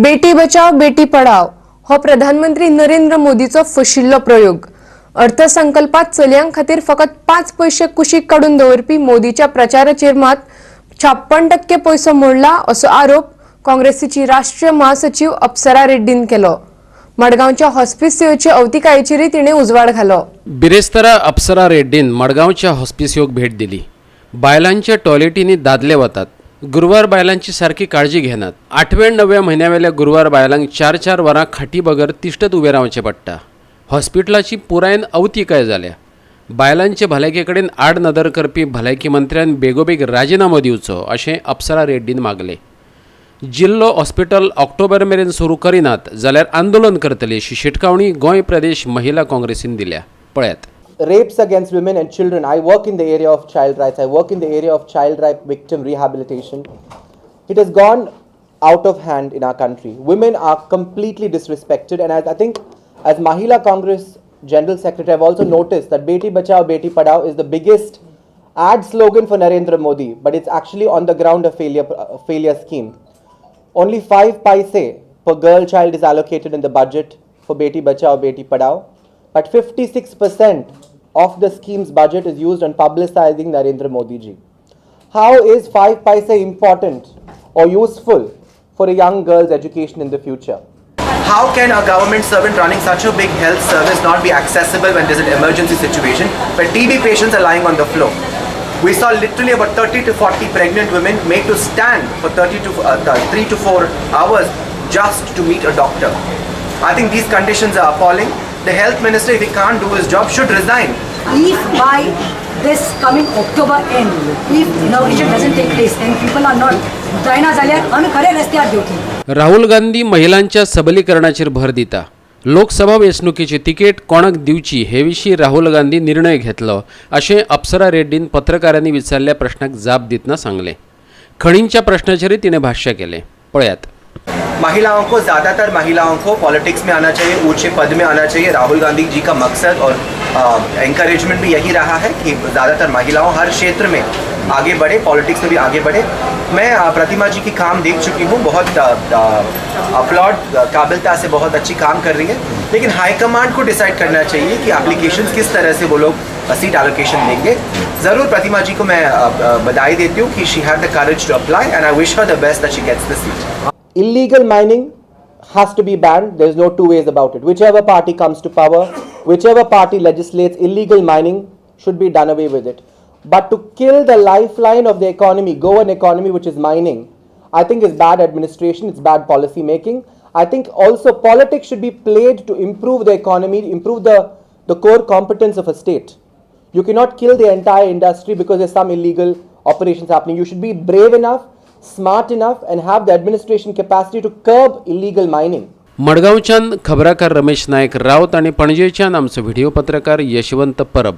बेटी बचाव बेटी पढाव हो प्रधानमंत्री नरेंद्र मोदीचो फशिल्लो प्रयोग। अर्थसंकल्पात चलयांक खातीर फकत 5 पैसे कुशीक काडून दवरपी मोदीच्या प्रचाराचेर मात 56% पैसो मोडला असो आरोप काँग्रेसीची राष्ट्रीय महासचिव अप्सरा रेड्डीन केलो। मडगावच्या हॉस्पिसियोचे अवतिकायेचेरय तिणे उजवाड घालो। बिरेस्तारा अप्सरा रेड्डीन मडगावच्या हॉस्पिसियोक भेट दिली। बायलांच्या टॉयलेटींनी दादले वतात। गुरुवार बायलांची सारखी काळजी घेनात। 8व्या 9व्या म्हयन्यावेल्या गुरुवार बायलांक 4-4 वरां खाटी बगर तिश्तत उबे रावचें पडटा। हॉस्पिटलाची पुरायन अवतिकाय जाल्या। बायलांचे भलायके कडेन आड नदर करपी भलायकी मंत्र्यान बेगोबेग राजिनामो दिवचो अशें अप्सरा रेड्डीन मागले। जिल्लो हॉस्पिटल ऑक्टोबर मेरेन सुरू करिनात जाल्यार आंदोलन करतले अशी शिटकावणी गोंय प्रदेश महिला काँग्रेसीन दिल्या। पळयात। Rapes against women and children. I work in the area of child rights. I work in the area of child rape victim rehabilitation. It has gone out of hand in our country. Women are completely disrespected, and I think as Mahila Congress General Secretary, I've also noticed that Beti Bachao Beti Padhao is the biggest ad slogan for Narendra Modi, but it's actually on the ground a failure scheme. Only 5 paise per girl child is allocated in the budget for Beti Bachao Beti Padhao, but 56% of the scheme's budget is used on publicizing Narendra Modi ji. How is 5 paise important or useful for a young girl's education in the future? How can a government servant running such a big health service not be accessible when there's an emergency situation where TB patients are lying on the floor? We saw literally about 30 to 40 pregnant women made to stand for 3 to 4 hours just to meet a doctor. I think these conditions are appalling. The health minister, if he can't do his job, should resign. If by this coming October end, if inauguration doesn't take place and people are not जायना जाल्यार आमी खरे रस्त्यार देवतली। राहुल गांधी महिलांच्या सबलीकरणाचेर भर दिता। Lok Sabha वेंचणुकेची ticket कोणाक दिवची हे विशीं राहुल गांधी निर्णय घेतलो अशें अप्सरा रेड्डीन पत्रकारांनी विचारल्या प्रश्नाक जाप दितना सांगले। खणींच्या प्रश्नाचेरय तिणें भाष्य केलें। पळयात। महिलाओं को, ज़्यादातर महिलाओं को पॉलिटिक्स में आना चाहिए, ऊंचे पद में आना चाहिए। राहुल गांधी जी का मकसद और एनकरेजमेंट भी यही रहा है कि ज़्यादातर महिलाओं हर क्षेत्र में आगे बढ़े, पॉलिटिक्स में भी आगे बढ़े। मैं प्रतिमा जी की काम देख चुकी हूँ, बहुत अपलॉड काबिलता से बहुत अच्छी काम कर रही है, लेकिन हाईकमांड को डिसाइड करना चाहिए कि एप्लीकेशंस किस तरह से वो लोग सीट एलोकेशन देंगे। ज़रूर प्रतिमा जी को मैं बधाई देती हूँ कि she had the courage to apply and I wish her the best that she gets the seat. Illegal mining has to be banned. There's no two ways about it. Whichever party comes to power, whichever party legislates illegal mining should be done away with it. But to kill the lifeline of the economy, go an economy which is mining, I think is bad administration, it's bad policy making. I think also politics should be played to improve the economy, improve the core competence of a state. You cannot kill the entire industry because there's some illegal operations happening. You should be brave enough, smart enough and have the administration capacity to curb illegal mining. मडगावच्यान खबराकार रमेश नायक रावत आणि पणजेच्यान आमचो video पत्रकार यशवंत परब।